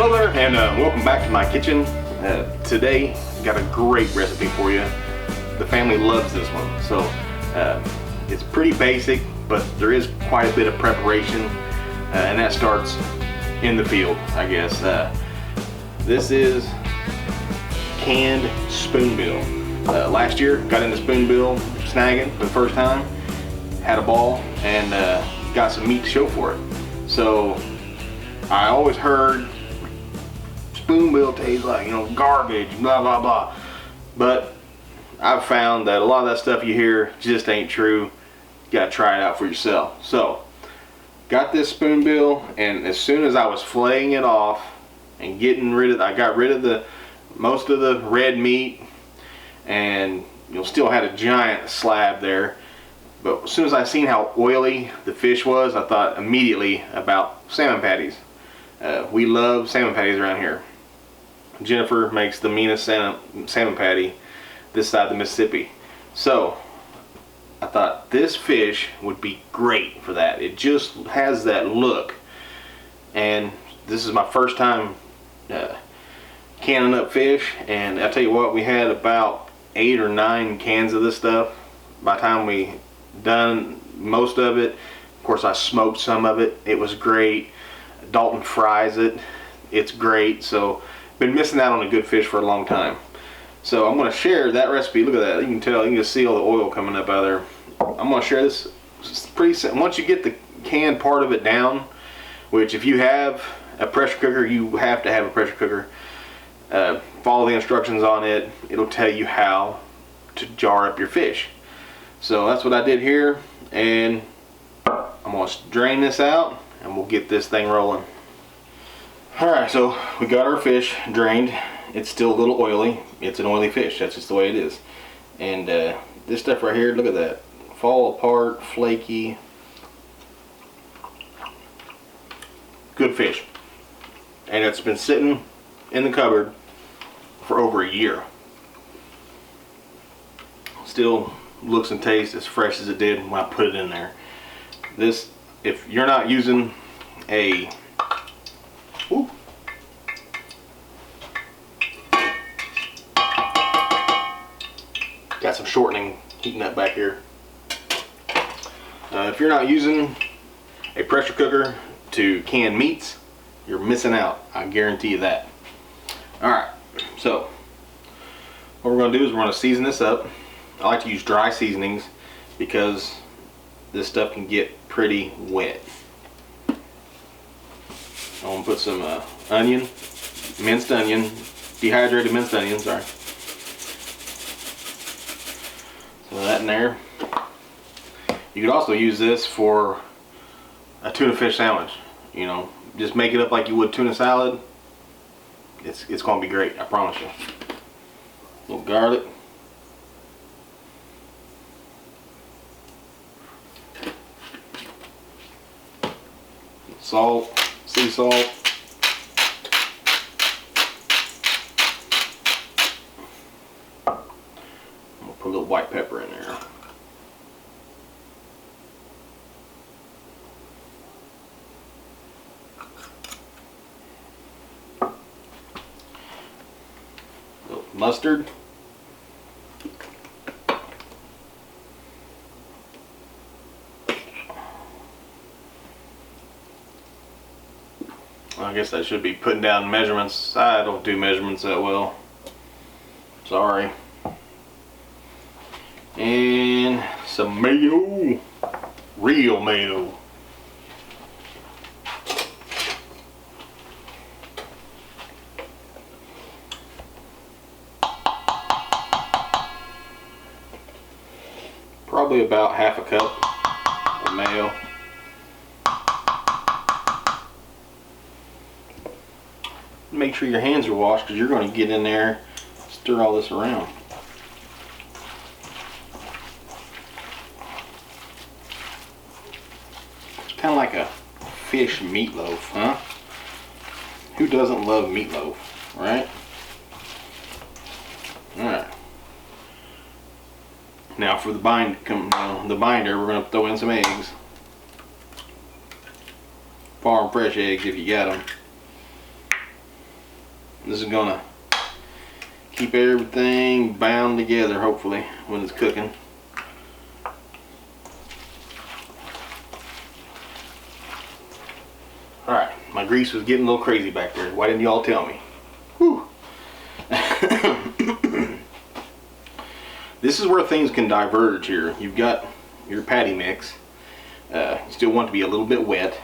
Hello there, and welcome back to my kitchen. Today, got a great recipe for you. The family loves this one, so it's pretty basic, but there is quite a bit of preparation, and that starts in the field, I guess. This is canned spoonbill. Last year, got into spoonbill snagging for the first time, had a ball, and got some meat to show for it. So I always heard spoonbill tastes like, garbage, blah blah blah, but I've found that a lot of that stuff you hear just ain't true. You gotta try it out for yourself. So got this spoonbill, and as soon as I was filleting it off and getting rid of, I got rid of the most of the red meat, and still had a giant slab there. But as soon as I seen how oily the fish was, I thought immediately about salmon patties. We love salmon patties around here. Jennifer makes the meanest salmon patty this side of the Mississippi. So I thought this fish would be great for that. It just has that look. And this is my first time canning up fish, and I'll tell you what, we had about 8 or 9 cans of this stuff. By the time we done most of it, of course I smoked some of it. It was great. Dalton fries it. It's great. So been missing out on a good fish for a long time. So I'm going to share that recipe. Look at that. You can tell, you can just see all the oil coming up out of there. I'm going to share this. It's pretty simple. Once you get the canned part of it down, which if you have a pressure cooker, you have to have a pressure cooker. Follow the instructions on it. It'll tell you how to jar up your fish. So that's what I did here, and I'm going to drain this out and we'll get this thing rolling. Alright, so we got our fish drained. It's still a little oily. It's an oily fish. That's just the way it is. And this stuff right here, look at that. Fall apart, flaky. Good fish. And it's been sitting in the cupboard for over a year. Still looks and tastes as fresh as it did when I put it in there. This, if you're not using a got some shortening heating up back here. If you're not using a pressure cooker to can meats, you're missing out. I guarantee you that. Alright, so what we're going to do is we're going to season this up. I like to use dry seasonings because this stuff can get pretty wet. I'm going to put some onion, minced onion, dehydrated minced onion, sorry. So that in there. You could also use this for a tuna fish sandwich. Just make it up like you would tuna salad. It's going to be great, I promise you. A little garlic. Salt, sea salt. I'm gonna put a little white pepper in there. A little mustard. I guess I should be putting down measurements. I don't do measurements that well. Sorry. And some mayo. Real mayo. Probably about half a cup of mayo. Make sure your hands are washed because you're going to get in there, stir all this around. It's kind of like a fish meatloaf, huh? Who doesn't love meatloaf, right? Alright. Now for the binder, we're going to throw in some eggs. Farm fresh eggs if you got them. This is gonna keep everything bound together, hopefully, when it's cooking. Alright, my grease was getting a little crazy back there. Why didn't y'all tell me? Whew. This is where things can diverge here. You've got your patty mix. You still want it to be a little bit wet.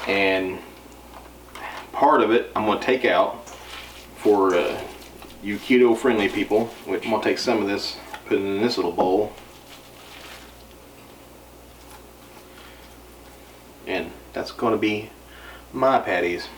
And part of it I'm going to take out for you keto friendly people, which I'm going to take some of this, put it in this little bowl. And that's going to be my patties.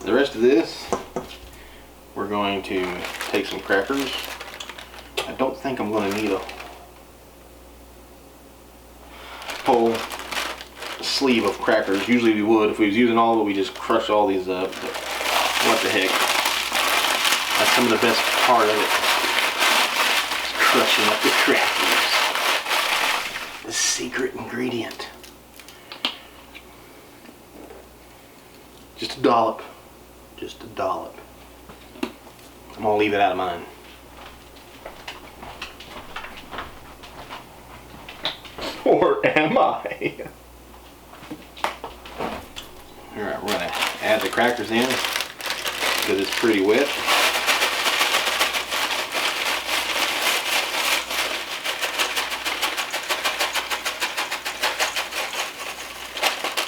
The rest of this, we're going to take some crackers. I don't think I'm going to need a whole sleeve of crackers. Usually we would. If we was using all of it, we just crush all these up. But what the heck. That's some of the best part of it. It's crushing up the crackers. The secret ingredient. Just a dollop. Just a dollop. I'm gonna leave it out of mine. Or am I? Alright, we're gonna add the crackers in because it's pretty wet.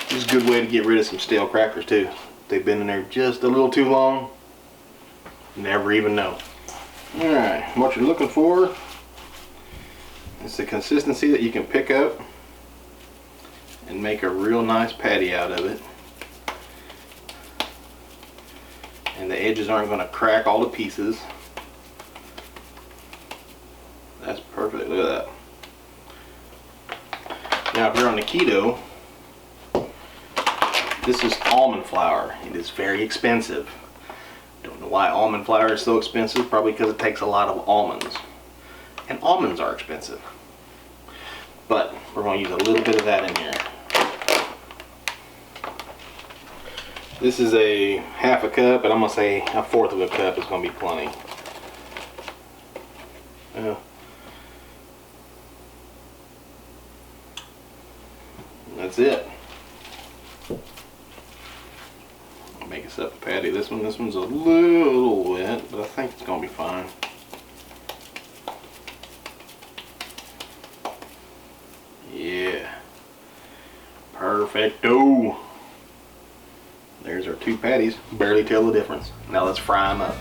This is a good way to get rid of some stale crackers too. They've been in there just a little too long. Never even know. Alright, what you're looking for is the consistency that you can pick up and make a real nice patty out of it. And the edges aren't going to crack all to pieces. That's perfect. Look at that. Now if you're on the keto, this is almond flour. It is very expensive. Don't know why almond flour is so expensive. Probably because it takes a lot of almonds. And almonds are expensive. But we're going to use a little bit of that in here. This is a half a cup, but I'm going to say a fourth of a cup is going to be plenty. That's it. Make us up a patty. This one's a little wet, but I think it's going to be fine. Yeah. Perfecto. There's our two patties. Barely tell the difference. Now let's fry them up.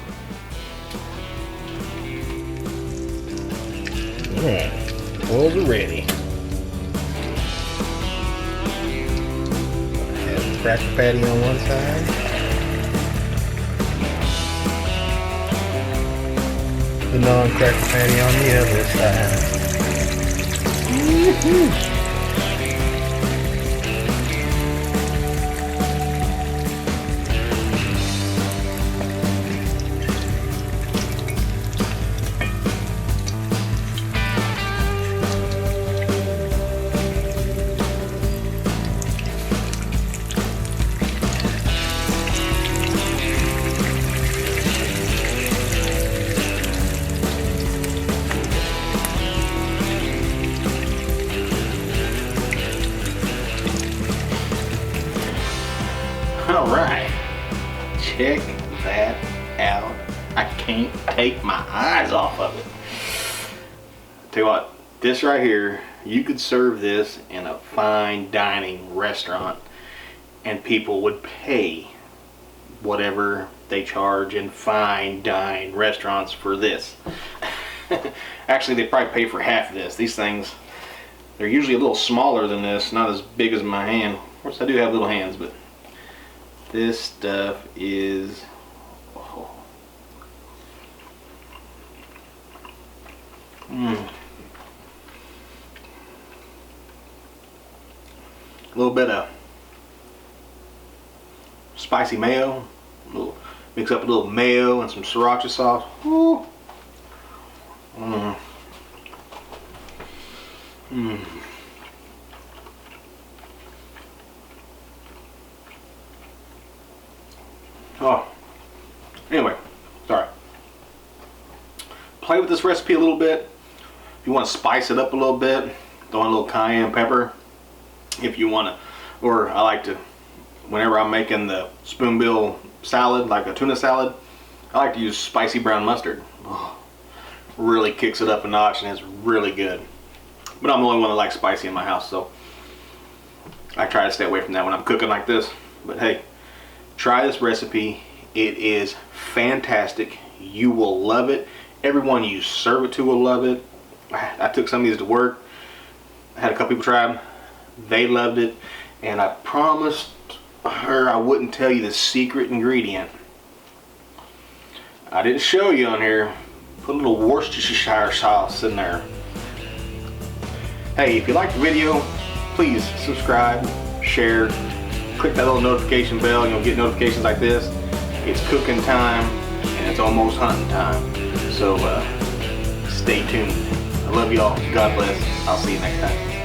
Alright, oils are ready. Have the cracker patty on one side. The non-cracker patty on the other side. Woohoo! Alright, check that out. I can't take my eyes off of it. Tell you what, this right here, you could serve this in a fine dining restaurant and people would pay whatever they charge in fine dine restaurants for this. Actually, they probably pay for half of this. These things, they're usually a little smaller than this, not as big as my hand. Of course, I do have little hands, but this stuff is a little bit of spicy mayo, mix up a little mayo and some sriracha sauce. Woo. Oh, anyway, sorry. Play with this recipe a little bit. If you want to spice it up a little bit, throw in a little cayenne pepper. If you want to, or I like to, whenever I'm making the spoonbill salad, like a tuna salad, I like to use spicy brown mustard. Oh, really kicks it up a notch and it's really good. But I'm the only one that likes spicy in my house, so I try to stay away from that when I'm cooking like this. But hey, try this recipe. It is fantastic. You will love it. Everyone you serve it to will love it. I took some of these to work. I had a couple people try them. They loved it. And I promised her I wouldn't tell you the secret ingredient. I didn't show you on here. Put a little Worcestershire sauce in there. Hey, if you liked the video, please subscribe, share, click that little notification bell and you'll get notifications like this. It's cooking time and it's almost hunting time. So stay tuned. I love y'all. God bless. I'll see you next time.